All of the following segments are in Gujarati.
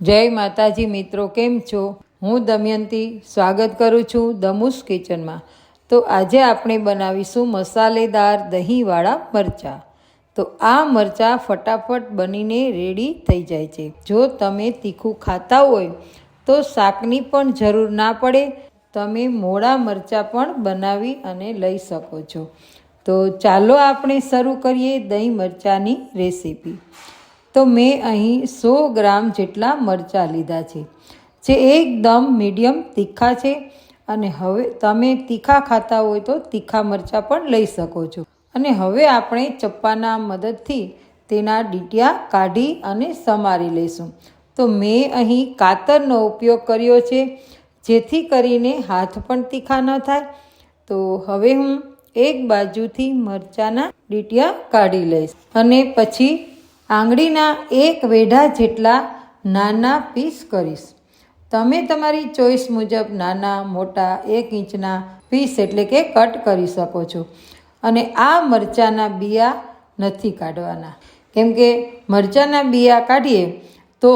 જય માતાજી મિત્રો, કેમ છો? હું દમયંતી સ્વાગત કરું છું દમુસ કિચનમાં। તો આજે આપણે બનાવીશું મસાલેદાર દહીંવાળા મરચાં। તો આ મરચાં ફટાફટ બનીને રેડી થઈ જાય છે। જો તમે તીખું ખાતા હોય તો શાકની પણ જરૂર ના પડે, તમે મોળા મરચાં પણ બનાવી અને લઈ શકો છો। તો ચાલો આપણે શરૂ કરીએ દહીં મરચાંની રેસીપી। તો મેં અહીં 100 ગ્રામ જેટલા મરચાં લીધા છે, જે એકદમ મીડિયમ તીખા છે। અને હવે તમે તીખા ખાતા હોય તો તીખા મરચાં પણ લઈ શકો છો। અને હવે આપણે ચપ્પાના મદદથી તેના ડીટિયા કાઢી અને સમારી લઈશું। તો મેં અહીં કાતરનો ઉપયોગ કર્યો છે, જેથી કરીને હાથ પણ તીખા ન થાય। તો હવે હું એક બાજુથી મરચાંના ડીટિયા કાઢી લઈશ અને પછી આંગળીના એક વેઢા જેટલા નાના પીસ કરીશ। તમે તમારી ચોઈસ મુજબ નાના મોટા 1 ઇંચના પીસ એટલે કે કટ કરી શકો છો। અને આ મરચાંના બિયા નથી કાઢવાના, કેમ કે મરચાંના બિયા કાઢીએ તો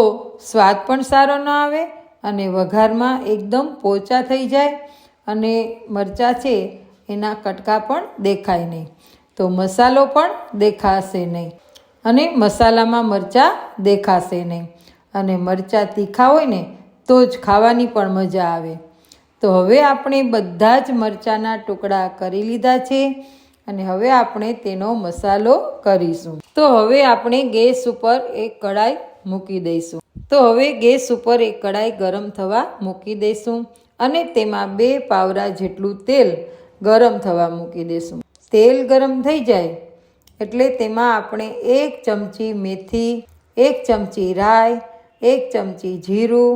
સ્વાદ પણ સારો ન આવે અને વઘારમાં એકદમ પોચા થઈ જાય અને મરચાં છે એના કટકા પણ દેખાય નહીં, તો મસાલો પણ દેખાશે નહીં અને મસાલામાં મરચાં દેખાશે નહીં। અને મરચાં તીખા હોય ને તો જ ખાવાની પણ મજા આવે। તો હવે આપણે બધા જ મરચાંના ટુકડા કરી લીધા છે અને હવે આપણે તેનો મસાલો કરીશું। તો હવે આપણે ગેસ ઉપર એક કઢાઈ મૂકી દઈશું। તો હવે ગેસ ઉપર એક કઢાઈ ગરમ થવા મૂકી દઈશું અને તેમાં 2 પાવડા જેટલું તેલ ગરમ થવા મૂકી દઈશું। તેલ ગરમ થઈ જાય એટલે તેમાં આપણે 1 ચમચી મેથી, 1 ચમચી રાઈ, 1 ચમચી જીરું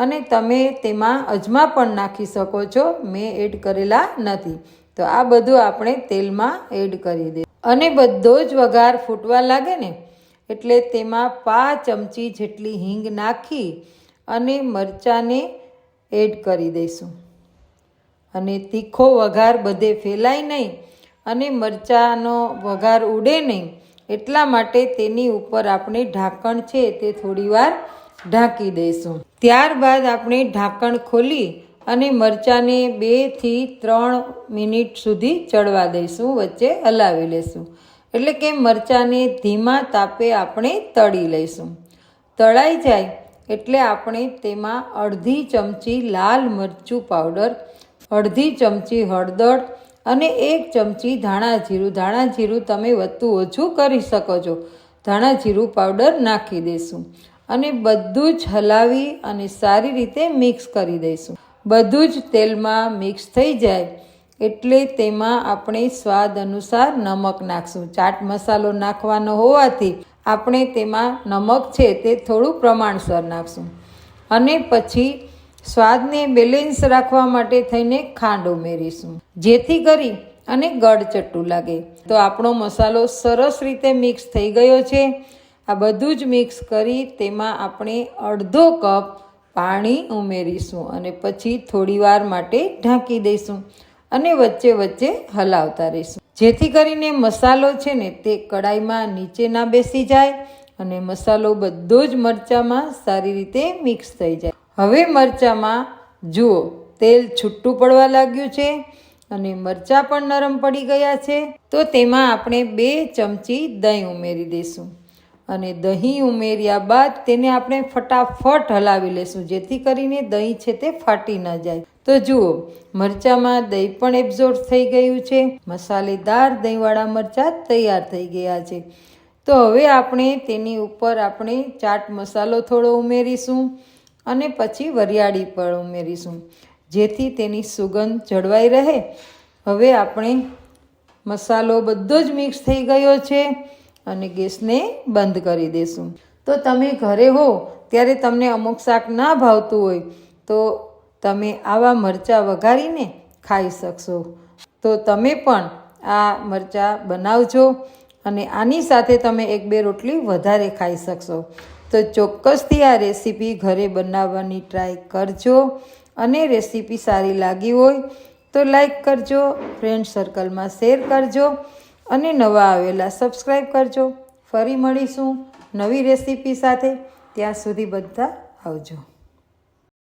અને તમે તેમાં અજમા પણ નાખી શકો છો, મેં એડ કરેલા નથી। તો આ બધું આપણે તેલમાં એડ કરી દે અને બધો જ વઘાર ફૂટવા લાગે ને એટલે તેમાં 5 ચમચી જેટલી હિંગ નાખી અને મરચાંને એડ કરી દઈશું। અને તીખો વઘાર બધે ફેલાય નહીં અને મરચાંનો વઘાર ઉડે નહીં એટલા માટે તેની ઉપર આપણે ઢાંકણ છે તે થોડીવાર ઢાંકી દઈશું। ત્યારબાદ આપણે ઢાંકણ ખોલી અને મરચાંને 2 થી 3 મિનિટ સુધી ચડવા દઈશું, વચ્ચે હલાવી લઈશું, એટલે કે મરચાંને ધીમા તાપે આપણે તળી લઈશું। તળાઈ જાય એટલે આપણે તેમાં અડધી ચમચી લાલ મરચું પાવડર, અડધી ચમચી હળદર અને 1 ચમચી ધાણા જીરું તમે વધતું ઓછું કરી શકો છો, ધાણા જીરું પાવડર નાખી દઈશું અને બધું જ હલાવી અને સારી રીતે મિક્સ કરી દઈશું। બધું જ તેલમાં મિક્સ થઈ જાય એટલે તેમાં આપણે સ્વાદ અનુસાર નમક નાખશું। ચાટ મસાલો નાખવાનો હોવાથી આપણે તેમાં નમક છે તે થોડું પ્રમાણસર નાખશું અને પછી સ્વાદને બેલેન્સ રાખવા માટે થઈને ખાંડ ઉમેરીશું, જેથી કરી અને ગળચટ્ટું લાગે। તો આપણો મસાલો સરસ રીતે મિક્સ થઈ ગયો છે। આ બધું જ મિક્સ કરી તેમાં આપણે અડધો કપ પાણી ઉમેરીશું અને પછી થોડીવાર માટે ઢાંકી દઈશું અને વચ્ચે વચ્ચે હલાવતા રહીશું, જેથી કરીને મસાલો છે ને તે કડાઈમાં નીચે ના બેસી જાય અને મસાલો બધો જ મરચાંમાં સારી રીતે મિક્સ થઈ જાય। હવે મરચાંમાં જુઓ તેલ છૂટું પડવા લાગ્યું છે અને મરચાં પણ નરમ પડી ગયા છે। તો તેમાં આપણે 2 ચમચી દહીં ઉમેરી દઈશું અને દહીં ઉમેર્યા બાદ તેને આપણે ફટાફટ હલાવી લઈશું, જેથી કરીને દહીં છે તે ફાટી ન જાય। તો જુઓ મરચાંમાં દહીં પણ એબ્ઝોર્બ થઈ ગયું છે, મસાલેદાર દહીંવાળા મરચાં તૈયાર થઈ ગયા છે। તો હવે આપણે તેની ઉપર આપણે ચાટ મસાલો થોડો ઉમેરીશું અને પછી વરિયાળી પણ ઉમેરીશું, જેથી તેની સુગંધ જળવાઈ રહે। હવે આપણે મસાલો બધો જ મિક્સ થઈ ગયો છે અને ગેસને બંધ કરી દઈશું। તો તમે ઘરે હો ત્યારે તમને અમુક શાક ના ભાવતું હોય તો તમે આવા મરચાં વઘારીને ખાઈ શકશો। તો તમે પણ આ મરચાં બનાવજો અને આની સાથે તમે 1-2 રોટલી વધારે ખાઈ શકશો। તો ચોક્કસથી આ રેસીપી ઘરે બનાવવાની ટ્રાય કરજો અને રેસીપી સારી લાગી હોય તો લાઈક કરજો, ફ્રેન્ડ સર્કલમાં શેર કરજો અને નવા આવેલા સબસ્ક્રાઈબ કરજો। ફરી મળીશું નવી રેસીપી સાથે, ત્યાં સુધી બધા આવજો.